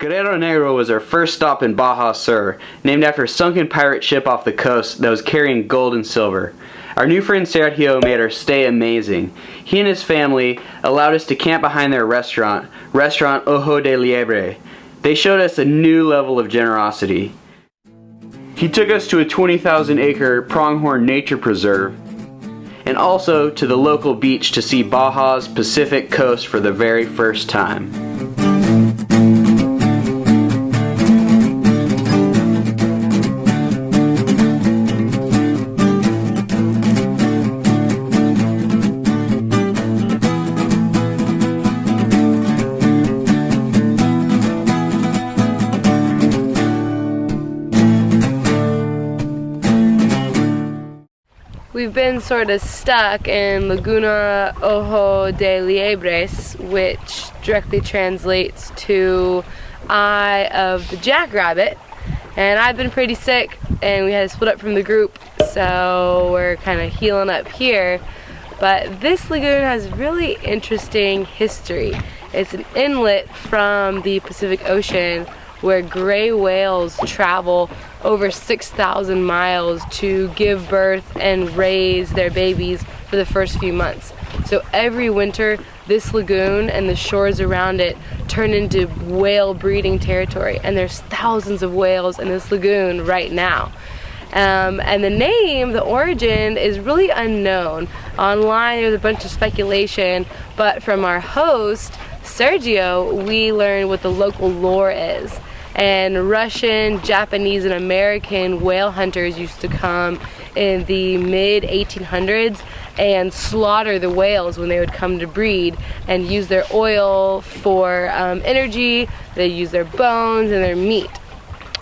Guerrero Negro was our first stop in Baja Sur, named after a sunken pirate ship off the coast that was carrying gold and silver. Our new friend Sergio made our stay amazing. He and his family allowed us to camp behind their restaurant Ojo de Liebre. They showed us a new level of generosity. He took us to a 20,000-acre pronghorn nature preserve, and also to the local beach to see Baja's Pacific coast for the very first time. We've been sort of stuck in Laguna Ojo de Liebre, which directly translates to Eye of the Jackrabbit. And I've been pretty sick and we had to split up from the group, so we're kind of healing up here. But this lagoon has really interesting history. It's an inlet from the Pacific Ocean where gray whales travel over 6,000 miles to give birth and raise their babies for the first few months. So every winter, this lagoon and the shores around it turn into whale breeding territory, and there's thousands of whales in this lagoon right now. And the name, the origin, is really unknown. Online there's a bunch of speculation, but from our host, Sergio, we learned what the local lore is. And Russian, Japanese, and American whale hunters used to come in the mid-1800s and slaughter the whales when they would come to breed and use their oil for energy. They use their bones and their meat.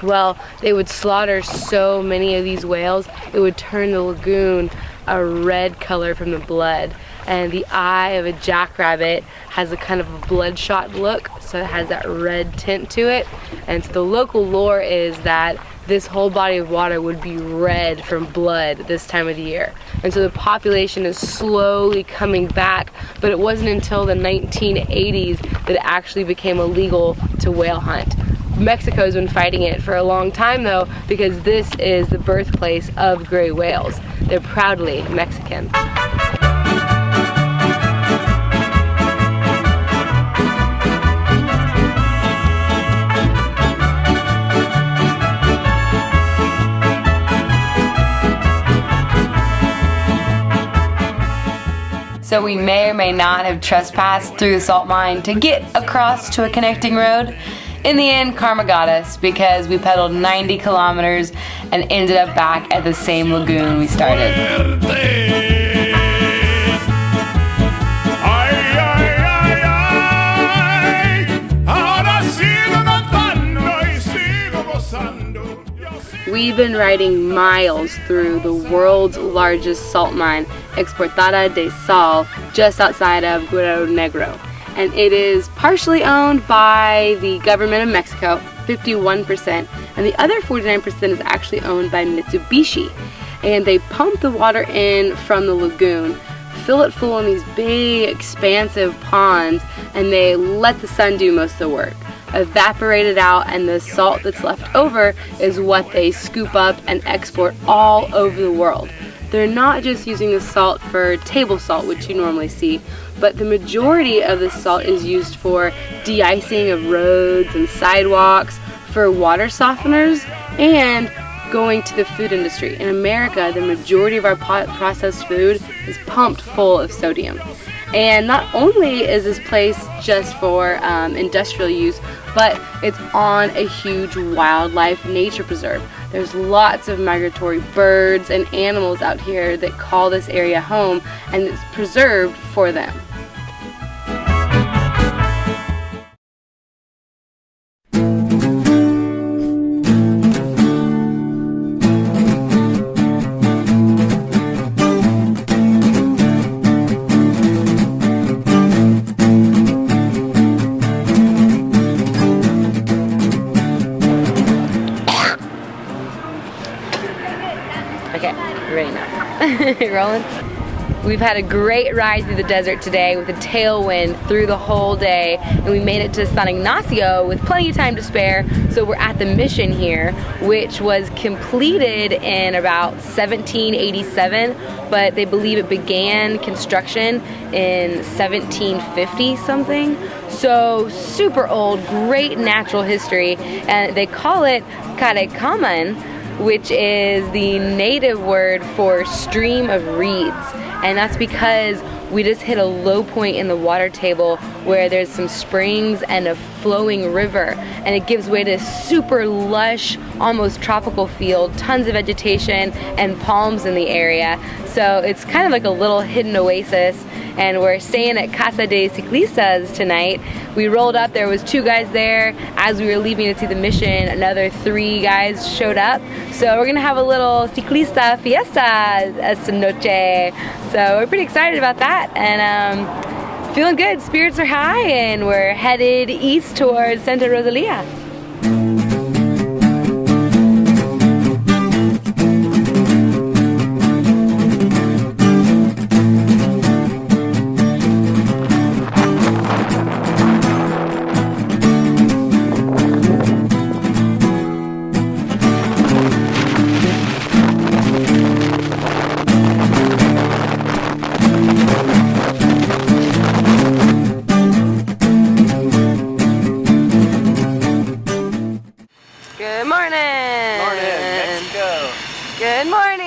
Well, they would slaughter so many of these whales, it would turn the lagoon a red color from the blood. And the eye of a jackrabbit has a kind of a bloodshot look, so it has that red tint to it. And so the local lore is that this whole body of water would be red from blood this time of the year. And so the population is slowly coming back, but it wasn't until the 1980s that it actually became illegal to whale hunt. Mexico's been fighting it for a long time though, because this is the birthplace of gray whales. They're proudly Mexican. So we may or may not have trespassed through the salt mine to get across to a connecting road. In the end, karma got us because we pedaled 90 kilometers and ended up back at the same lagoon we started. We've been riding miles through the world's largest salt mine, Exportada de Sal, just outside of Guerrero Negro. And it is partially owned by the government of Mexico, 51%, and the other 49% is actually owned by Mitsubishi. And they pump the water in from the lagoon, fill it full in these big, expansive ponds, and they let the sun do most of the work. Evaporate it out, and the salt that's left over is what they scoop up and export all over the world. They're not just using the salt for table salt, which you normally see, but the majority of the salt is used for de-icing of roads and sidewalks, for water softeners, and going to the food industry. In America, the majority of our processed food is pumped full of sodium. And not only is this place just for industrial use, but it's on a huge wildlife nature preserve. There's lots of migratory birds and animals out here that call this area home, and it's preserved for them. Okay, ready now. Rolling? We've had a great ride through the desert today with a tailwind through the whole day, and we made it to San Ignacio with plenty of time to spare. So we're at the mission here, which was completed in about 1787, but they believe it began construction in 1750 something. So super old, great natural history, and they call it Carekaman, which is the native word for stream of reeds. And that's because we just hit a low point in the water table where there's some springs and a flowing river, and it gives way to super lush, almost tropical field, tons of vegetation and palms in the area. So it's kind of like a little hidden oasis, and we're staying at Casa de Ciclistas tonight. We rolled up, there was 2 guys there. As we were leaving to see the mission, another 3 guys showed up. So we're gonna have a little ciclista fiesta esta noche. So we're pretty excited about that, and feeling good. Spirits are high, and we're headed east towards Santa Rosalia. Good morning. Morning, Mexico. Good morning.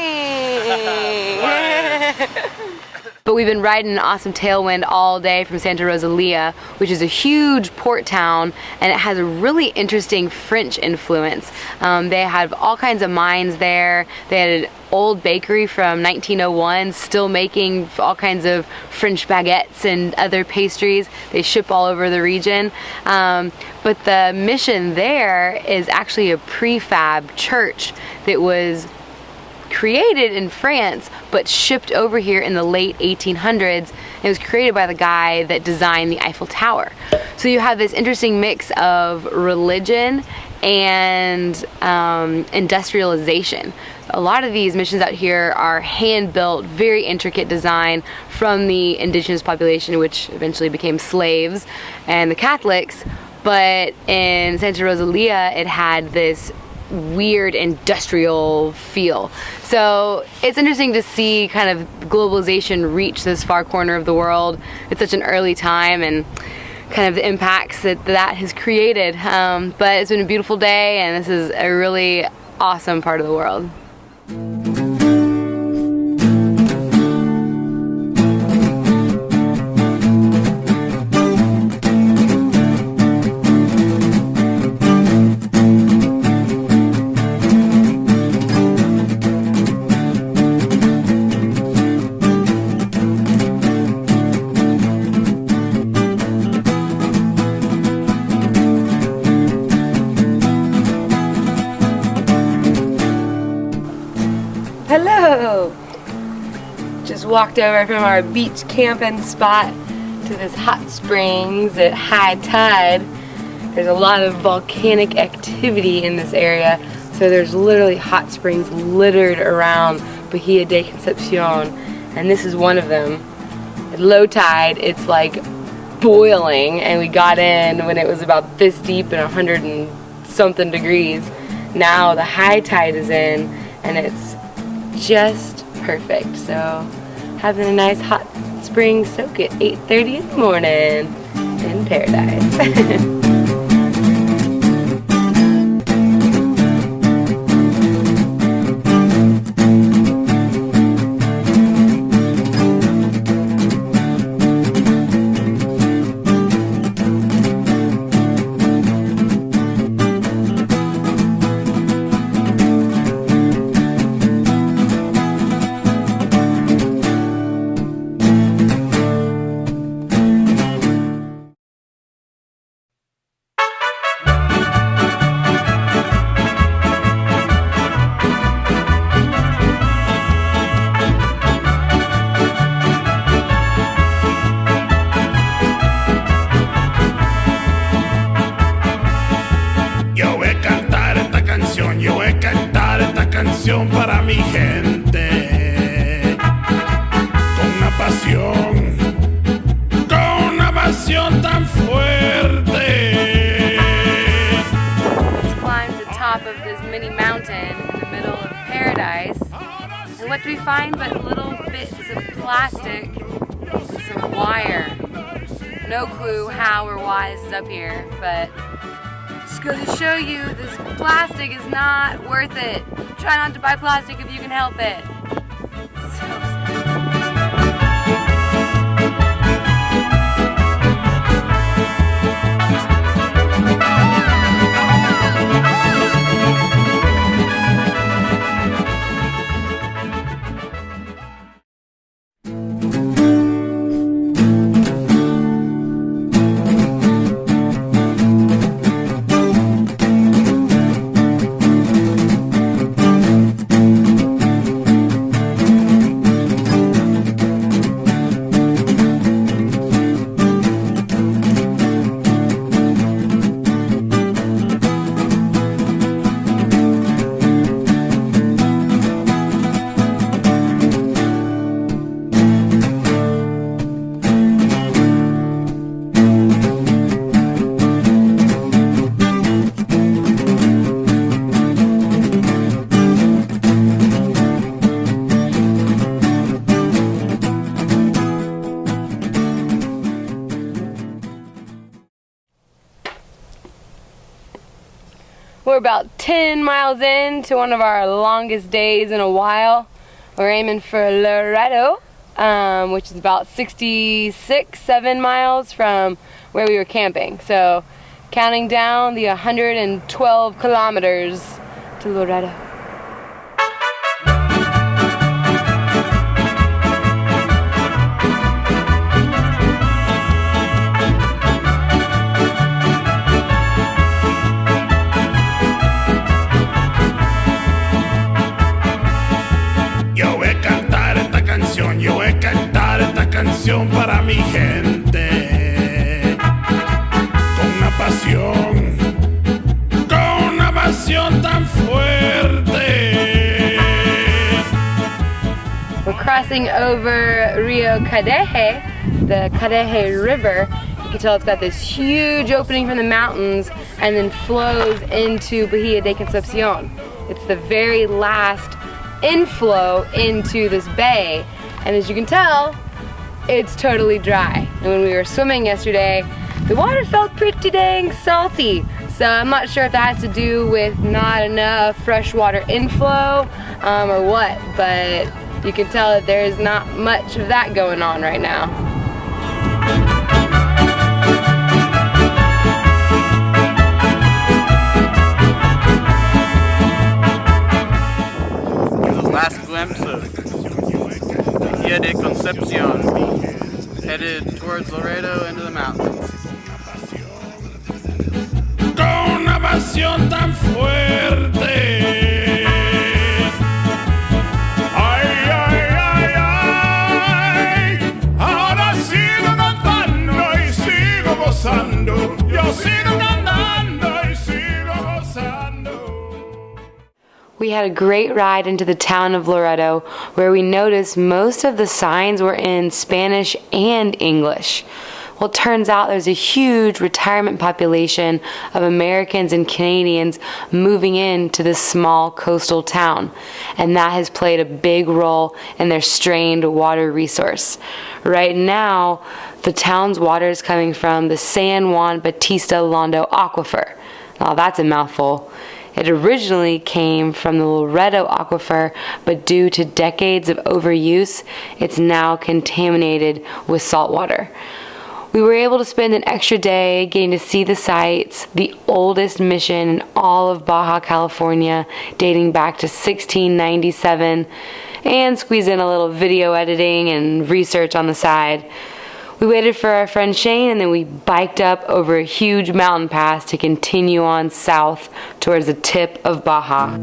But we've been riding an awesome tailwind all day from Santa Rosalia, which is a huge port town, and it has a really interesting French influence. They have all kinds of mines there. They had an old bakery from 1901 still making all kinds of French baguettes and other pastries. They ship all over the region. But the mission there is actually a prefab church that was created in France but shipped over here in the late 1800s. It was created by the guy that designed the Eiffel Tower. So you have this interesting mix of religion and industrialization. A lot of these missions out here are hand-built, very intricate design from the indigenous population, which eventually became slaves, and the Catholics. But in Santa Rosalia, it had this weird industrial feel. So it's interesting to see kind of globalization reach this far corner of the world. It's such an early time, and kind of the impacts that has created. But it's been a beautiful day, and this is a really awesome part of the world. Hello! Just walked over from our beach camping spot to this hot springs at high tide. There's a lot of volcanic activity in this area, so there's literally hot springs littered around Baja de Concepcion, and this is one of them. At low tide, it's like boiling, and we got in when it was about this deep and 100 and something degrees. Now the high tide is in, and it's just perfect. So having a nice hot spring soak at 8:30 in the morning in paradise. Para mi gente, con una except we find but little bits of plastic with some wire. No clue how or why this is up here, but just goes to show you this plastic is not worth it. Try not to buy plastic if you can help it. We're about 10 miles in to one of our longest days in a while. We're aiming for Loreto, which is about 7 miles from where we were camping. So counting down the 112 kilometers to Loreto. Para mi gente, con una pasión tan fuerte. We're crossing over Rio Cadeje, the Cadeje River. You can tell it's got this huge opening from the mountains and then flows into Bahia de Concepcion. It's the very last inflow into this bay, and as you can tell, it's totally dry. And when we were swimming yesterday, the water felt pretty dang salty. So I'm not sure if that has to do with not enough freshwater inflow or what, but you can tell that there is not much of that going on right now. The last glimpse of Bahia de Concepcion, headed towards Loreto into the mountains. Con una pasión tan fuerte. Ay, ay, ay, ay. Ahora sigo cantando y sigo gozando. Yo sigo cantando y sigo gozando. We had a great ride into the town of Loreto, where we noticed most of the signs were in Spanish and English. Well, it turns out there's a huge retirement population of Americans and Canadians moving into this small coastal town, and that has played a big role in their strained water resource. Right now, the town's water is coming from the San Juan Bautista Londo aquifer. Now that's a mouthful. It originally came from the Loreto aquifer, but due to decades of overuse, it's now contaminated with salt water. We were able to spend an extra day getting to see the sites, the oldest mission in all of Baja California, dating back to 1697, and squeeze in a little video editing and research on the side. We waited for our friend Shane, and then we biked up over a huge mountain pass to continue on south towards the tip of Baja.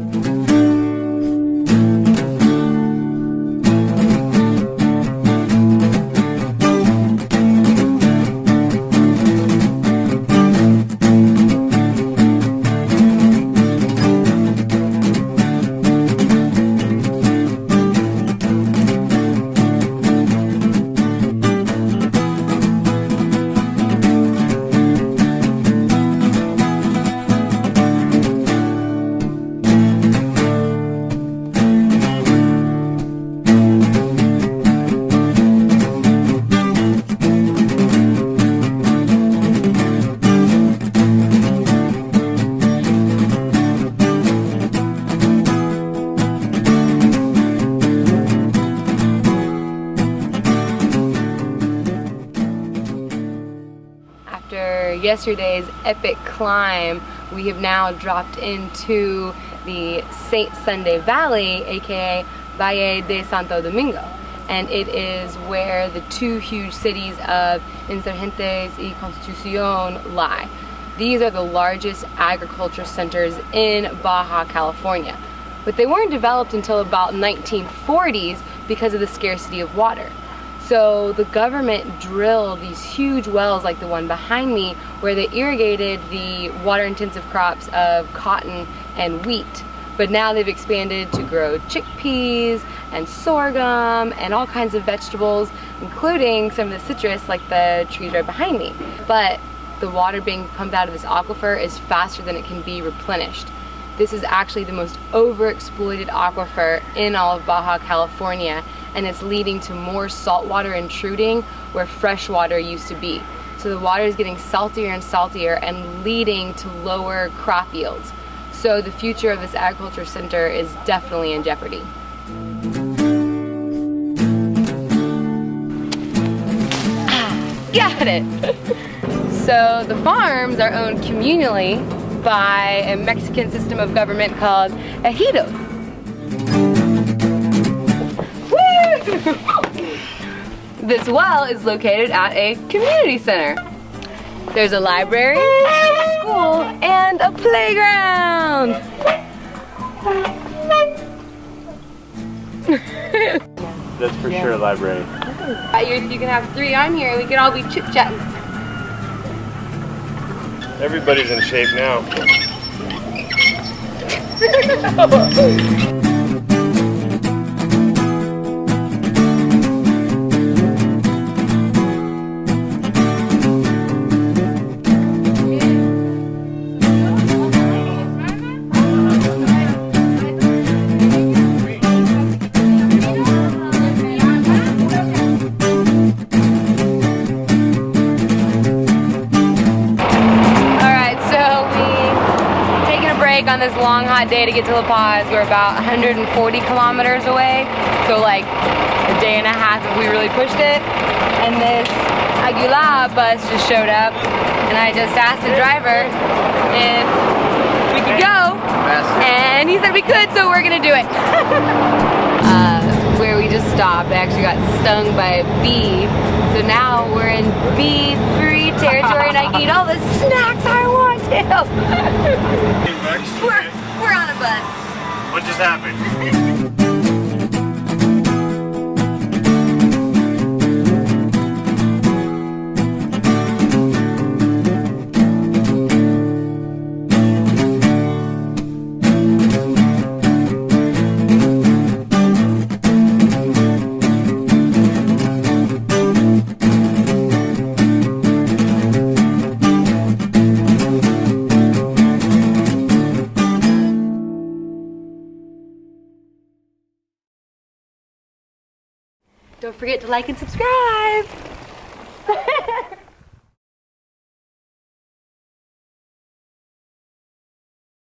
yesterday's epic climb, we have now dropped into the Saint Sunday Valley, aka Valle de Santo Domingo. And it is where the two huge cities of Insurgentes y Constitucion lie. These are the largest agriculture centers in Baja, California. But they weren't developed until about 1940s because of the scarcity of water. So the government drilled these huge wells like the one behind me where they irrigated the water-intensive crops of cotton and wheat. But now they've expanded to grow chickpeas and sorghum and all kinds of vegetables, including some of the citrus like the trees right behind me. But the water being pumped out of this aquifer is faster than it can be replenished. This is actually the most overexploited aquifer in all of Baja California, and it's leading to more saltwater intruding where fresh water used to be. So the water is getting saltier and saltier and leading to lower crop yields. So the future of this agriculture center is definitely in jeopardy. Got it! So the farms are owned communally by a Mexican system of government called ejidos. Woo! This well is located at a community center. There's a library, a school, and a playground. That's for sure a library. You can have 3 on here. We can all be chit-chatting. Everybody's in shape now. On this long hot day to get to La Paz. We're about 140 kilometers away, so like a day and a half if we really pushed it. And this Aguilar bus just showed up, and I just asked the driver if we could go, and he said we could, so we're gonna do it. Where we just stopped, I actually got stung by a bee, so now we're in bee-free territory, and I can eat all the snacks I want to. We're on a bus. What just happened? Don't forget to like and subscribe.